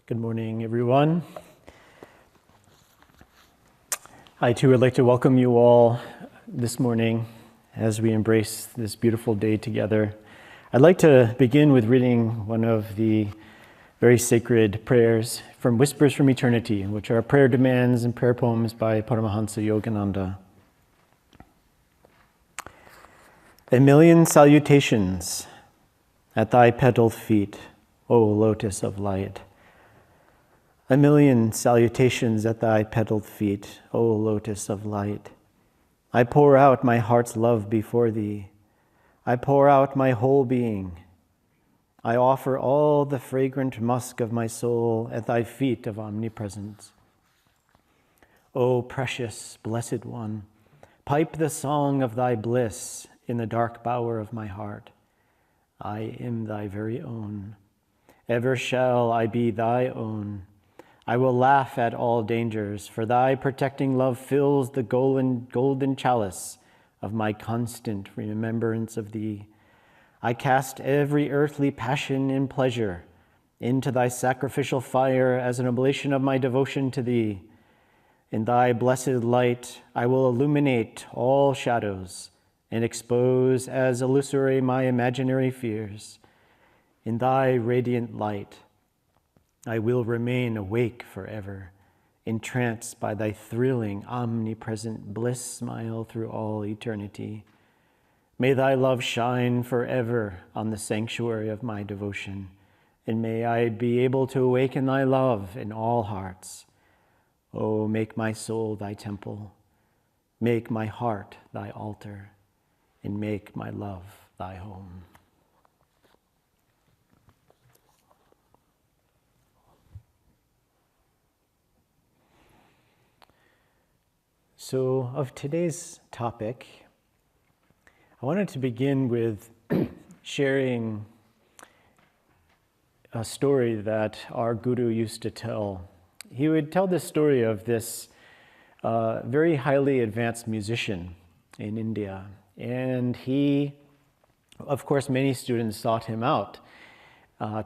Good morning, everyone. I too would like to welcome you all this morning as we embrace this beautiful day together. I'd like to begin with reading one of the very sacred prayers from Whispers from Eternity, which are prayer demands and prayer poems by Paramhansa Yogananda. A million salutations at thy petalled feet, O lotus of light. A million salutations at thy petalled feet, O lotus of light. I pour out my heart's love before thee. I pour out my whole being. I offer all the fragrant musk of my soul at thy feet of omnipresence. O precious, blessed one, pipe the song of thy bliss in the dark bower of my heart. I am thy very own. Ever shall I be thy own. I will laugh at all dangers, for thy protecting love fills the golden chalice of my constant remembrance of thee. I cast every earthly passion and pleasure into thy sacrificial fire as an oblation of my devotion to thee. In thy blessed light, I will illuminate all shadows and expose as illusory my imaginary fears. In thy radiant light, I will remain awake forever, entranced by thy thrilling, omnipresent bliss smile through all eternity. May thy love shine forever on the sanctuary of my devotion, and may I be able to awaken thy love in all hearts. Oh, make my soul thy temple, make my heart thy altar, and make my love thy home. So, of today's topic, I wanted to begin with sharing a story that our guru used to tell. He would tell this story of this very highly advanced musician in India. And he, of course, many students sought him out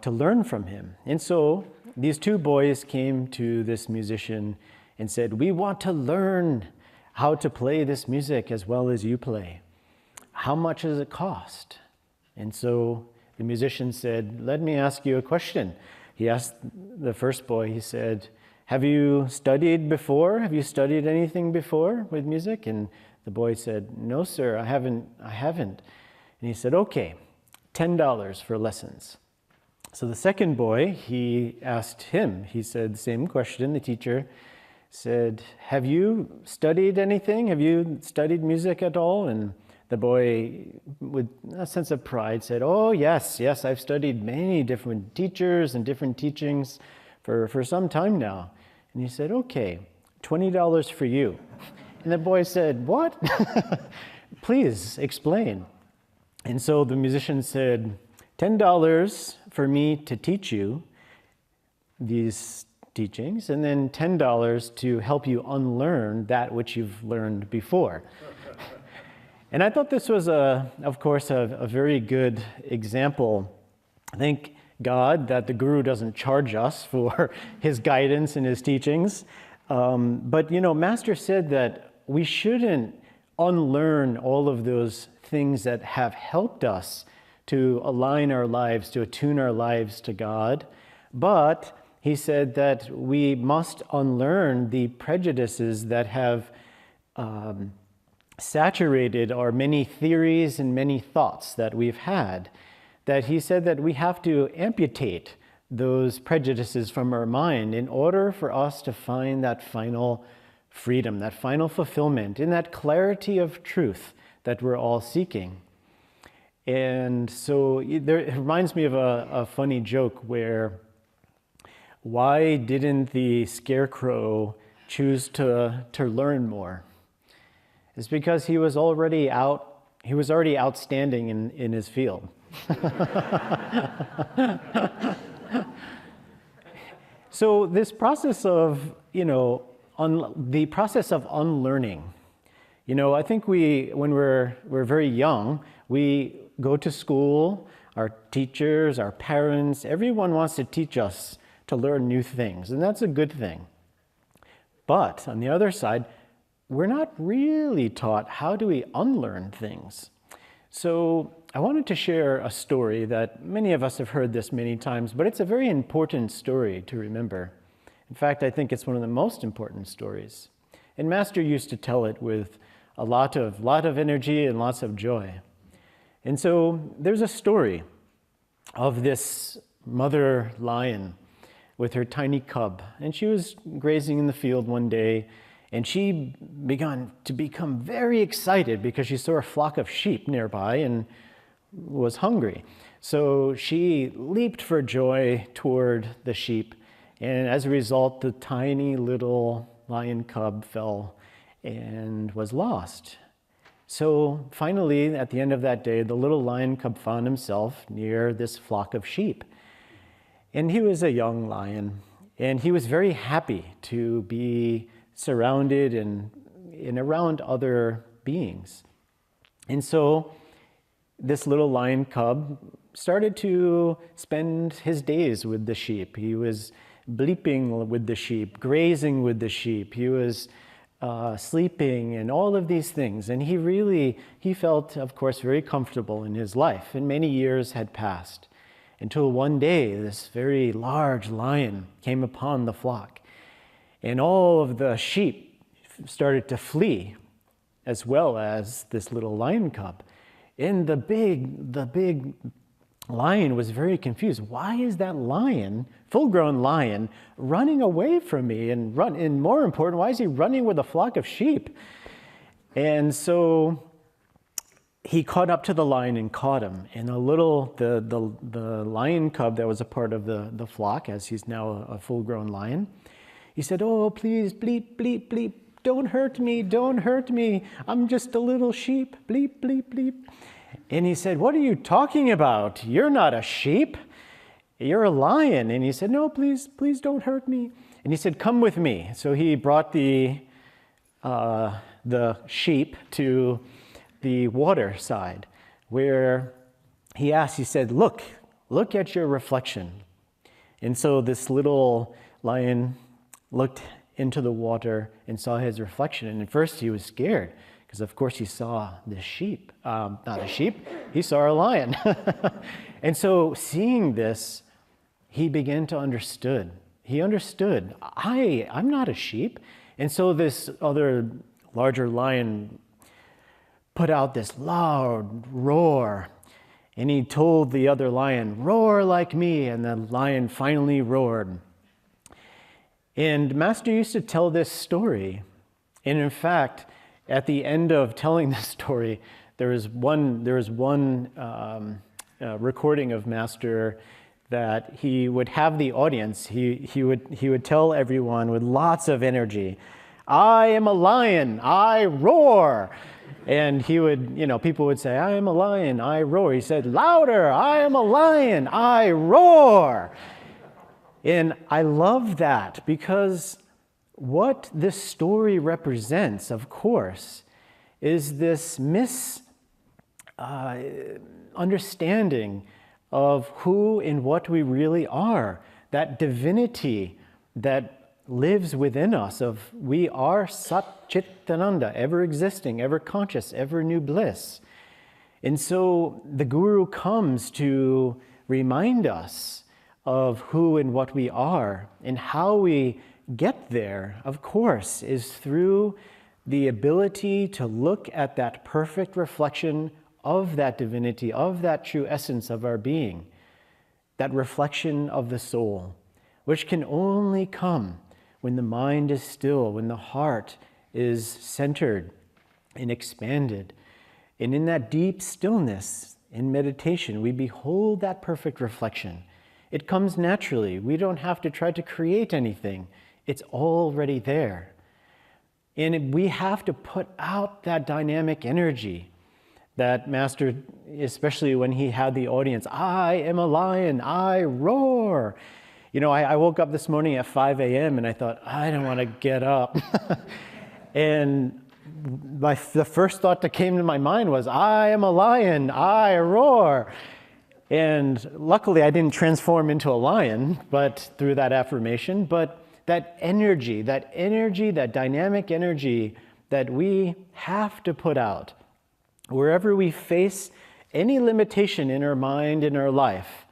to learn from him. And so these two boys came to this musician and said, "We want to learn how to play this music as well as you play. How much does it cost?" And so the musician said, "Let me ask you a question." He asked the first boy, he said, "Have you studied before? Have you studied anything before with music?" And the boy said, "No, sir, I haven't. And he said, "Okay, $10 for lessons." So the second boy, he asked him, he said the same question. The teacher said, "Have you studied anything? Have you studied music at all?" And the boy, with a sense of pride, said, "Oh, yes, I've studied many different teachers and different teachings for some time now." And he said, "Okay, $20 for you." And the boy said, "What?" "Please explain." And so the musician said, $10 for me to teach you these teachings, and then $10 to help you unlearn that which you've learned before. And I thought this was, of course, a very good example. Thank God that the guru doesn't charge us for his guidance and his teachings. But, Master said that we shouldn't unlearn all of those things that have helped us to align our lives, to attune our lives to God. But he said that we must unlearn the prejudices that have saturated our many theories and many thoughts that we've had. That he said that we have to amputate those prejudices from our mind in order for us to find that final freedom, that final fulfillment, in that clarity of truth that we're all seeking. And so it reminds me of a funny joke where, why didn't the scarecrow choose to learn more? It's because he was already outstanding in his field. So this process of, the process of unlearning, I think when we're very young, we go to school, our teachers, our parents, everyone wants to teach us to learn new things, and that's a good thing. But on the other side, we're not really taught how do we unlearn things. So I wanted to share a story that many of us have heard this many times, but it's a very important story to remember. In fact, I think it's one of the most important stories. And Master used to tell it with a lot of energy and lots of joy. And so there's a story of this mother lion with her tiny cub. And she was grazing in the field one day, and she began to become very excited because she saw a flock of sheep nearby and was hungry. So she leaped for joy toward the sheep, and as a result, the tiny little lion cub fell and was lost. So finally, at the end of that day, the little lion cub found himself near this flock of sheep. And he was a young lion, and he was very happy to be surrounded and around other beings. And so this little lion cub started to spend his days with the sheep. He was bleeping with the sheep, grazing with the sheep. He was sleeping and all of these things. And he felt, of course, very comfortable in his life. And many years had passed until one day this very large lion came upon the flock. And all of the sheep started to flee, as well as this little lion cub. And the big lion was very confused. Why is that lion, full-grown lion, running away from me? And more important, why is he running with a flock of sheep? And so he caught up to the lion and caught him. And the lion cub that was a part of the flock, as he's now a full-grown lion, he said, "Oh, please, bleep, bleep, bleep. Don't hurt me, don't hurt me. I'm just a little sheep, bleep, bleep, bleep." And he said, "What are you talking about? You're not a sheep. You're a lion." And he said, "No, please, please don't hurt me." And he said, "Come with me." So he brought the sheep to the water side, where he said, look at your reflection. And so this little lion looked into the water and saw his reflection. And at first he was scared, because of course he saw this sheep, not a sheep, he saw a lion. And so seeing this, he began to understood. He understood, I'm not a sheep. And so this other larger lion put out this loud roar, and he told the other lion, "Roar like me," and the lion finally roared. And Master used to tell this story, and in fact, at the end of telling this story, there was one recording of Master that he would have the audience. He would tell everyone with lots of energy, "I am a lion, I roar." And he would, people would say, "I am a lion, I roar." He said, "Louder, I am a lion, I roar." And I love that, because what this story represents, of course, is this misunderstanding of who and what we really are, that divinity that lives within us, of we are Sat Chit Ananda, ever existing, ever conscious, ever new bliss. And so the Guru comes to remind us of who and what we are, and how we get there, of course, is through the ability to look at that perfect reflection of that divinity, of that true essence of our being, that reflection of the soul, which can only come when the mind is still, when the heart is centered and expanded. And in that deep stillness, in meditation, we behold that perfect reflection. It comes naturally. We don't have to try to create anything. It's already there. And we have to put out that dynamic energy that Master, especially when he had the audience, "I am a lion, I roar." I woke up this morning at 5 a.m. and I thought, I don't want to get up. And the first thought that came to my mind was, "I am a lion, I roar." And luckily, I didn't transform into a lion, but through that affirmation. But that energy, that dynamic energy that we have to put out, wherever we face any limitation in our mind, in our life,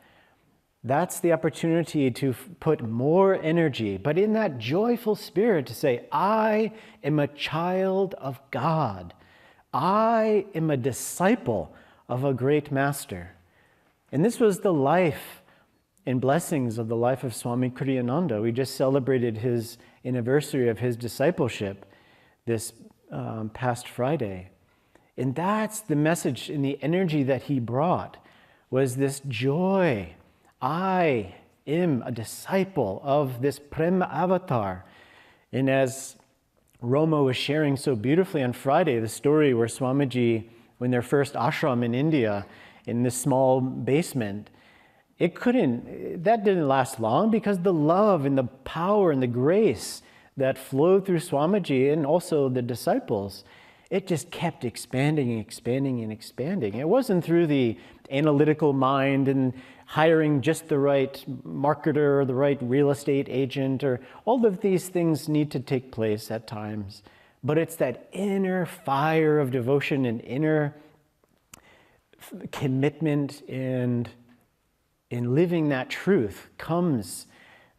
that's the opportunity to put more energy, but in that joyful spirit to say, I am a child of God. I am a disciple of a great master. And this was the life and blessings of the life of Swami Kriyananda. We just celebrated his anniversary of his discipleship this past Friday. And that's the message and the energy that he brought, was this joy. I am a disciple of this Prema avatar. And as Roma was sharing so beautifully on Friday, the story where Swamiji, when their first ashram in India, in this small basement, that didn't last long, because the love and the power and the grace that flowed through Swamiji and also the disciples, it just kept expanding and expanding and expanding. It wasn't through the analytical mind and hiring just the right marketer or the right real estate agent, or all of these things need to take place at times. But it's that inner fire of devotion and inner commitment, and in living that truth comes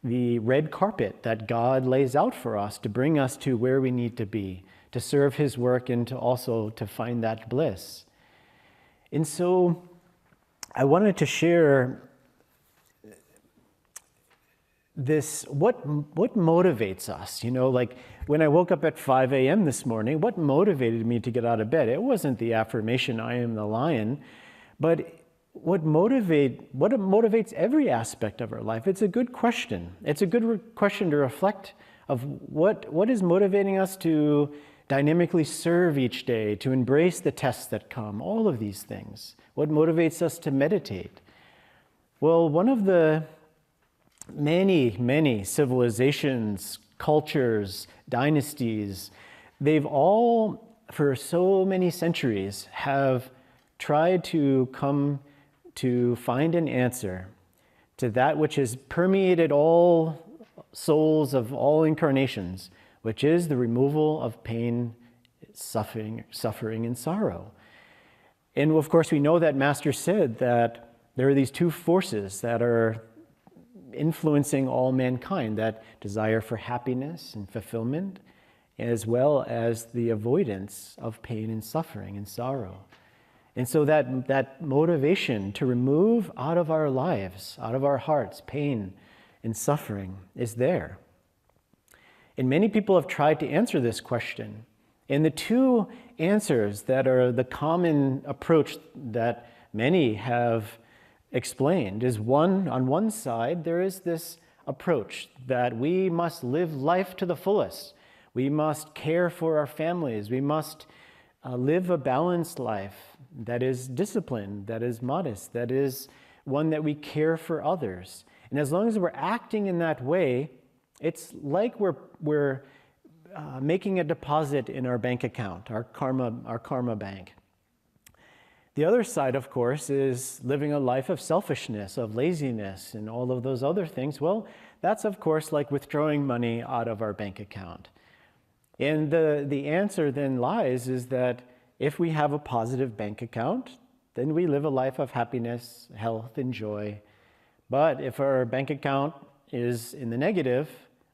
the red carpet that God lays out for us to bring us to where we need to be, to serve his work, and to also to find that bliss. And so I wanted to share this, what motivates us? Like when I woke up at 5 a.m. this morning, what motivated me to get out of bed? It wasn't the affirmation, I am the lion, but what motivates every aspect of our life? It's a good question. It's a good question to reflect of what is motivating us to dynamically serve each day, to embrace the tests that come, all of these things. What motivates us to meditate? Well, one of the many civilizations, cultures, dynasties, they've all, for so many centuries, have tried to come to find an answer to that which has permeated all souls of all incarnations, which is the removal of pain, suffering and sorrow. And of course, we know that Master said that there are these two forces that are influencing all mankind, that desire for happiness and fulfillment, as well as the avoidance of pain and suffering and sorrow. And so that motivation to remove out of our lives, out of our hearts, pain and suffering is there. And many people have tried to answer this question. And the two answers that are the common approach that many have explained is one, on one side, there is this approach that we must live life to the fullest. We must care for our families. We must live a balanced life that is disciplined, that is modest, that is one that we care for others. And as long as we're acting in that way, it's like we're making a deposit in our bank account, our karma bank. The other side, of course, is living a life of selfishness, of laziness, and all of those other things. Well, that's, of course, like withdrawing money out of our bank account. And the answer then lies is that if we have a positive bank account, then we live a life of happiness, health, and joy. But if our bank account is in the negative,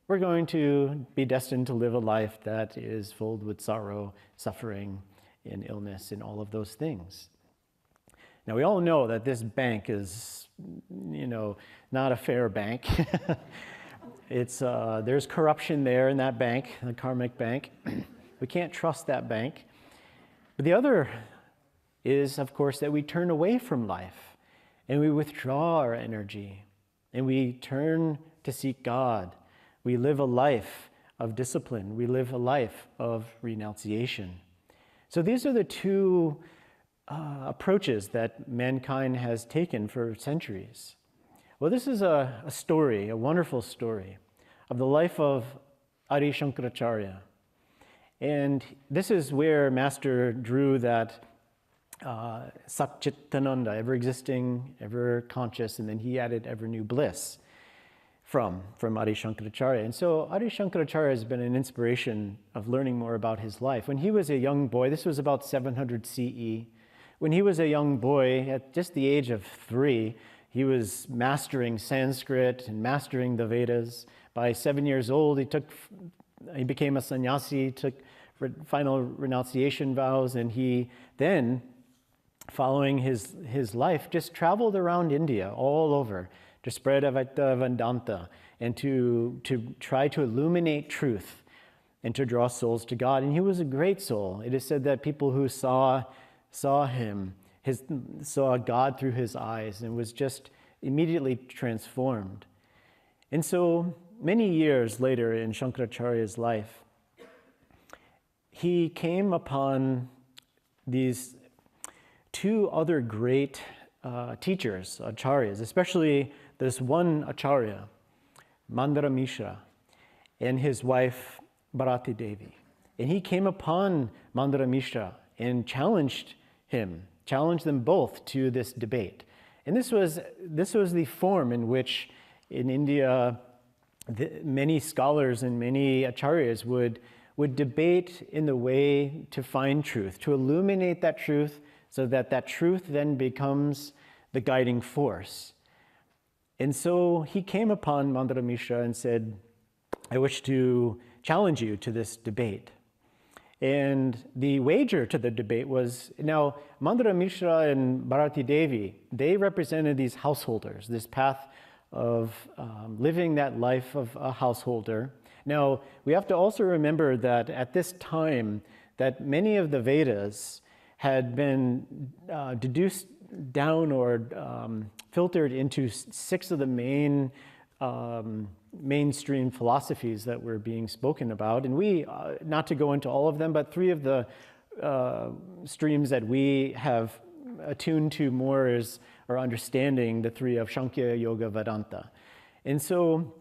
we're going to be destined to live a life that is filled with sorrow, suffering, and illness, and all of those things. Now, we all know that this bank is, not a fair bank. There's corruption there in that bank, the karmic bank. We can't trust that bank. But the other is, of course, that we turn away from life and we withdraw our energy and we turn to seek God. We live a life of discipline. We live a life of renunciation. So these are the two approaches that mankind has taken for centuries. Well, this is a story, a wonderful story, of the life of Adi Shankaracharya. And this is where Master drew that Sat Chitananda, ever existing, ever conscious, and then he added ever new bliss from Adi Shankaracharya. And so Adi Shankaracharya has been an inspiration of learning more about his life. When he was a young boy, this was about 700 CE, when he was a young boy, at just the age of 3, he was mastering Sanskrit and mastering the Vedas. By 7 years old, he became a sannyasi, took final renunciation vows, and he then, following his life, just traveled around India, all over, to spread Advaita Vedanta and to try to illuminate truth and to draw souls to God. And he was a great soul. It is said that people who saw him, saw God through his eyes and was just immediately transformed. And so many years later in Shankaracharya's life, he came upon these 2 other great teachers, acharyas, especially this one acharya, Mandara Mishra, and his wife Bharati Devi. And he came upon Mandara Mishra and challenged them both to this debate. And this was the form in which in India many scholars and many acharyas would debate in the way to find truth, to illuminate that truth, so that truth then becomes the guiding force. And so he came upon Mandara Mishra and said, I wish to challenge you to this debate. And the wager to the debate was, now Mandara Mishra and Bharati Devi, they represented these householders, this path of living that life of a householder. Now, we have to also remember that at this time, that many of the Vedas had been deduced down or filtered into 6 of the mainstream philosophies that were being spoken about. And we, not to go into all of them, but 3 of the streams that we have attuned to more is our understanding, the 3 of Sankhya, Yoga, Vedanta. And so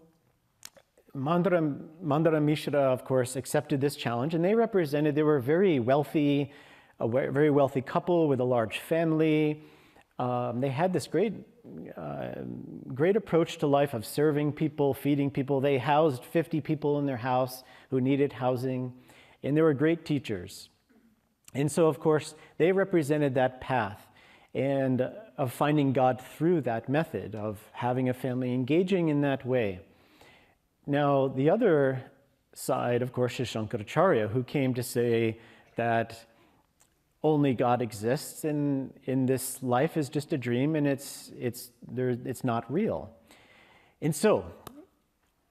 Mandara Mishra, of course, accepted this challenge, and they were very wealthy, a very wealthy couple with a large family. They had this great approach to life of serving people, feeding people. They housed 50 people in their house who needed housing, and they were great teachers. And so, of course, they represented that path and of finding God through that method of having a family, engaging in that way. Now, the other side, of course, is Shankaracharya, who came to say that only God exists, and in this life is just a dream, and it's not real. And so,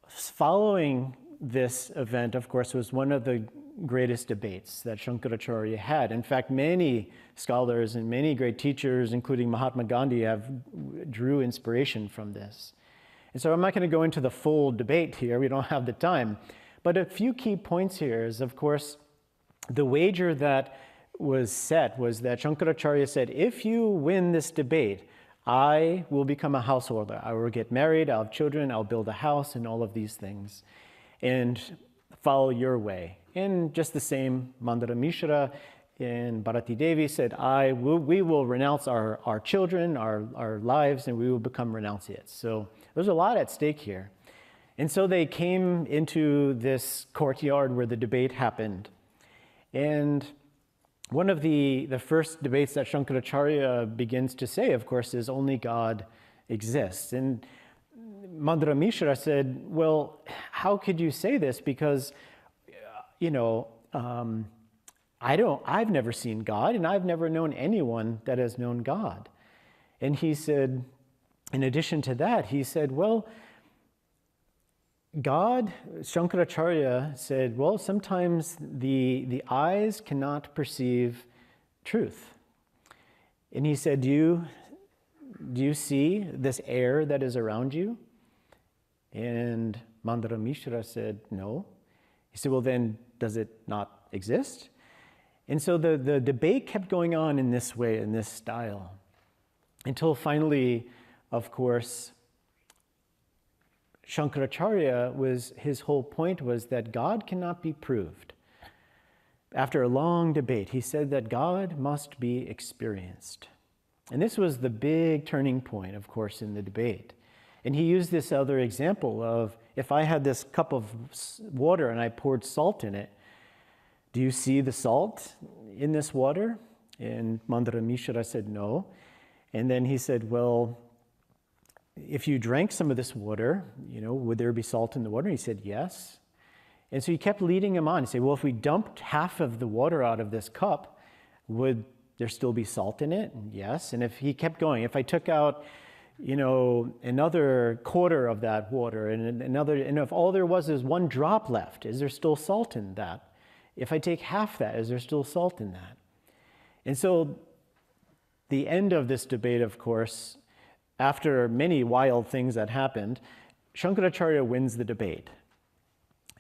following this event, of course, was one of the greatest debates that Shankaracharya had. In fact, many scholars and many great teachers, including Mahatma Gandhi, drew inspiration from this. And so I'm not going to go into the full debate here. We don't have the time. But a few key points here is, of course, the wager that was set was that Shankaracharya said, if you win this debate, I will become a householder. I will get married, I'll have children, I'll build a house, and all of these things, and follow your way. And just the same, Mandara Mishra and Bharati Devi said, we will renounce our children, our lives, and we will become renunciates. So there's a lot at stake here. And so they came into this courtyard where the debate happened. And one of the first debates that Shankaracharya begins to say, of course, is only God exists. And Mandara Mishra said, well, how could you say this? Because, I've never seen God, and I've never known anyone that has known God. And he said, in addition to that, he said, well, God, Shankaracharya said, well, sometimes the eyes cannot perceive truth. And he said, do you see this air that is around you? And Mandara Mishra said, no. He said, well, then does it not exist? And so the debate kept going on in this way, in this style, until finally, of course, Shankaracharya his whole point was that God cannot be proved. after a long debate, he said that God must be experienced. And this was the big turning point, of course, in the debate. And he used this other example of, if I had this cup of water and I poured salt in it, do you see the salt in this water? And Mandara Mishra said no. And then he said, well, if you drank some of this water, would there be salt in the water? And he said, yes. And so he kept leading him on. He said, well, if we dumped half of the water out of this cup, would there still be salt in it? And yes. And if he kept going, if I took out, another quarter of that water and if all there was is one drop left, is there still salt in that? If I take half that, is there still salt in that? And so the end of this debate, of course, after many wild things that happened, Shankaracharya wins the debate.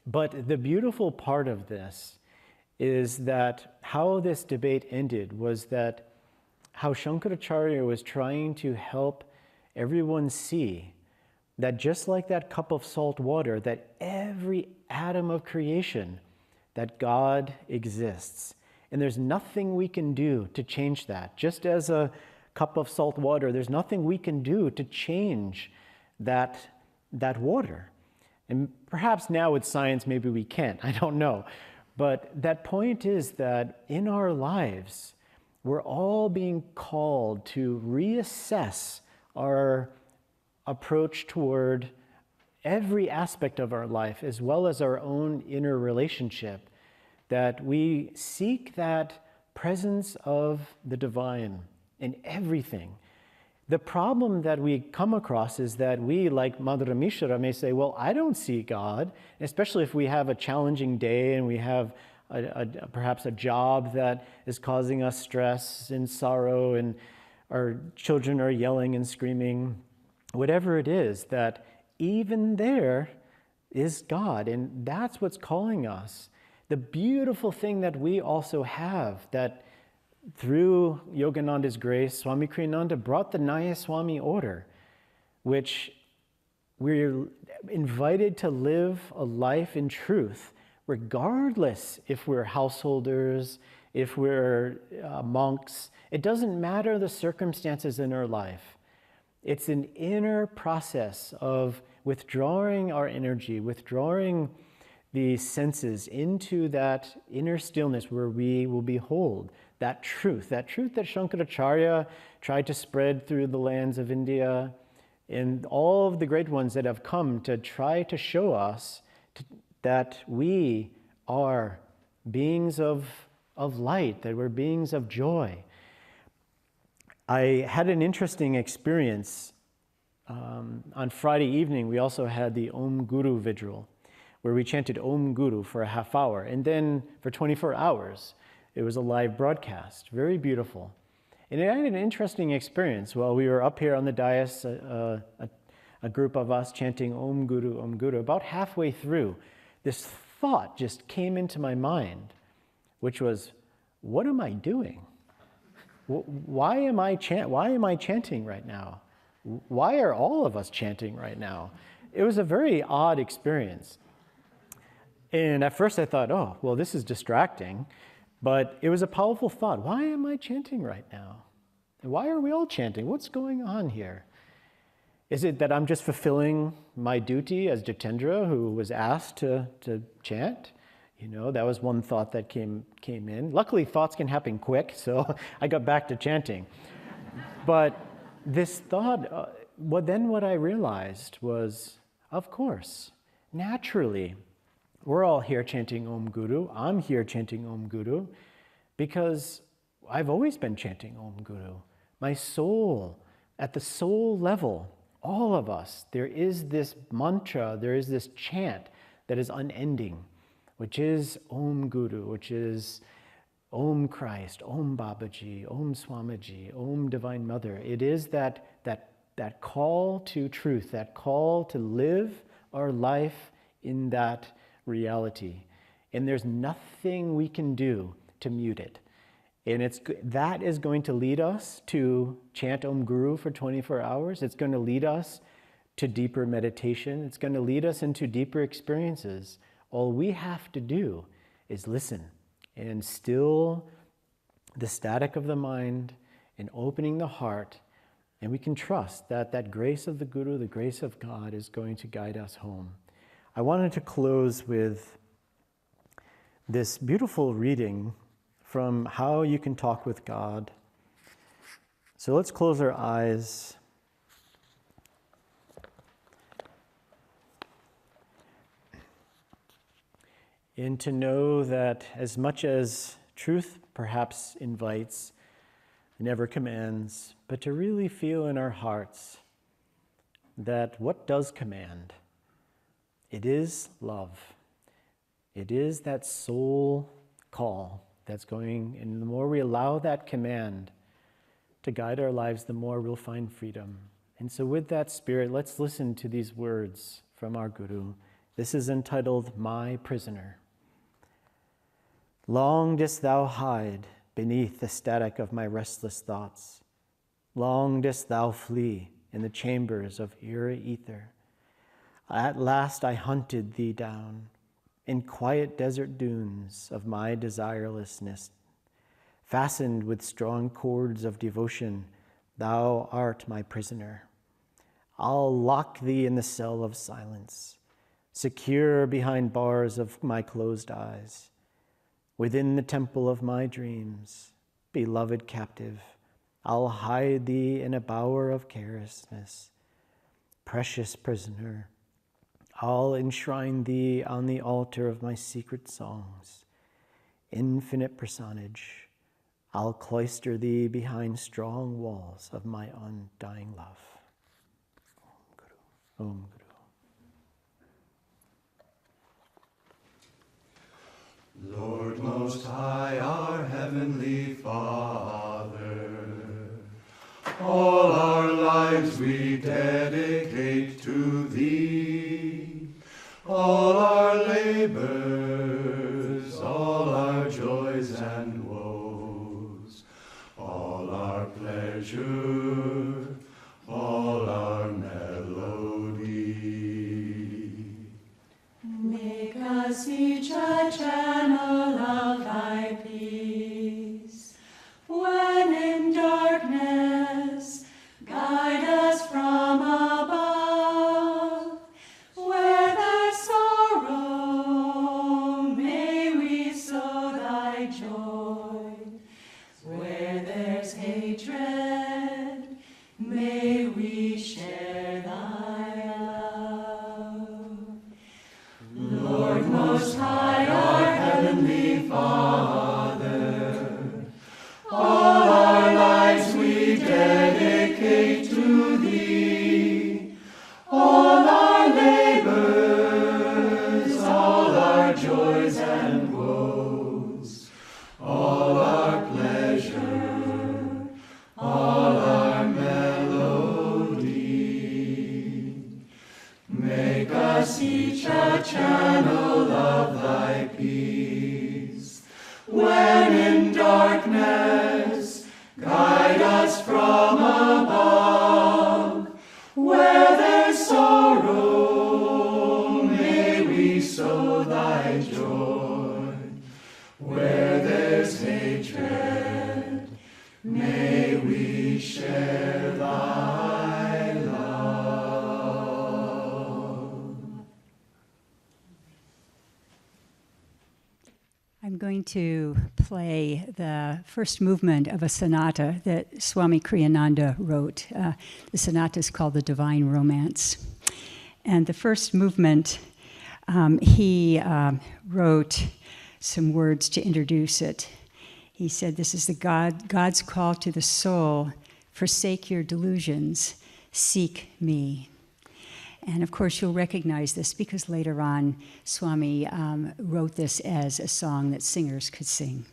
But the beautiful part of this is that how this debate ended was that how Shankaracharya was trying to help everyone see that just like that cup of salt water, that every atom of creation, that God exists. And there's nothing we can do to change that. Just as a cup of salt water, there's nothing we can do to change that water. And perhaps now with science, maybe we can't, I don't know. But that point is that in our lives, we're all being called to reassess our approach toward every aspect of our life, as well as our own inner relationship, that we seek that presence of the divine in everything. The problem that we come across is that we, like Mandara Mishra, may say, well, I don't see God, especially if we have a challenging day and we have perhaps a job that is causing us stress and sorrow, and our children are yelling and screaming, whatever it is, that even there is God, and that's what's calling us. The beautiful thing that we also have, that through Yogananda's grace, Swami Kriyananda brought the Naya Swami order, which we're invited to live a life in truth, regardless if we're householders, if we're monks. It doesn't matter the circumstances in our life. It's an inner process of withdrawing our energy, withdrawing the senses into that inner stillness where we will behold that truth that Shankaracharya tried to spread through the lands of India, and all of the great ones that have come to try to show us that we are beings of light, that we're beings of joy. I had an interesting experience. On Friday evening, we also had the Om Guru Vigil, where we chanted Om Guru for a half hour, and then for 24 hours, it was a live broadcast. Very beautiful. And I had an interesting experience. While we were up here on the dais, a group of us chanting Om Guru, Om Guru. About halfway through, this thought just came into my mind, which was, what am I doing? Why am I chanting right now? Why are all of us chanting right now? It was a very odd experience. And at first I thought, oh, well, this is distracting. But it was a powerful thought. Why am I chanting right now? Why are we all chanting? What's going on here? Is it that I'm just fulfilling my duty as Jitendra, who was asked to chant? That was one thought that came in. Luckily, thoughts can happen quick, so I got back to chanting. But this thought, what I realized was, of course, naturally, we're all here chanting Om Guru. I'm here chanting Om Guru because I've always been chanting Om Guru. My soul, at the soul level, all of us, there is this mantra, there is this chant that is unending, which is Om Guru, which is Om Christ, Om Babaji, Om Swamiji, Om Divine Mother. It is that call to truth, that call to live our life in that reality. And there's nothing we can do to mute it. And that is going to lead us to chant Om Guru for 24 hours. It's going to lead us to deeper meditation. It's going to lead us into deeper experiences. All we have to do is listen and still the static of the mind and opening the heart. And we can trust that that grace of the Guru, the grace of God, is going to guide us home. I wanted to close with this beautiful reading from How You Can Talk with God. So let's close our eyes. And to know that as much as truth perhaps invites, never commands, but to really feel in our hearts that what does command? It is love. It is that soul call that's going, and the more we allow that command to guide our lives, the more we'll find freedom. And so with that spirit, let's listen to these words from our Guru. This is entitled, My Prisoner. Long didst thou hide beneath the static of my restless thoughts. Long didst thou flee in the chambers of eerie ether. At last I hunted thee down in quiet desert dunes of my desirelessness. Fastened with strong cords of devotion, thou art my prisoner. I'll lock thee in the cell of silence, secure behind bars of my closed eyes. Within the temple of my dreams, beloved captive, I'll hide thee in a bower of carelessness. Precious prisoner, I'll enshrine thee on the altar of my secret songs. Infinite personage, I'll cloister thee behind strong walls of my undying love. Om Guru, Om Guru. Lord Most High, our Heavenly Father, all our lives we dedicate to Thee. All our labors, all our joys and woes, all our pleasure, all our melody. Make us each a channel of Thy peace. When in darkness, guide us from above. Where there's sorrow, may we sow Thy joy. Where there's hatred, may we share Thy love. Lord Most High, our Heavenly Father, all our lives we dedicate to Thee. All our labors, all our joys and woes, all our pleasure, all our melody. Make us each a channel of Thy peace. When in darkness, guide us from above. Where there's sorrow, may we sow Thy joy. Where there's hatred, may we share Thy love. I'm going to play the first movement of a sonata that Swami Kriyananda wrote. The sonata is called The Divine Romance. And the first movement, he wrote some words to introduce it. He said, this is God's call to the soul. Forsake your delusions, seek me. And of course, you'll recognize this because later on, Swami wrote this as a song that singers could sing.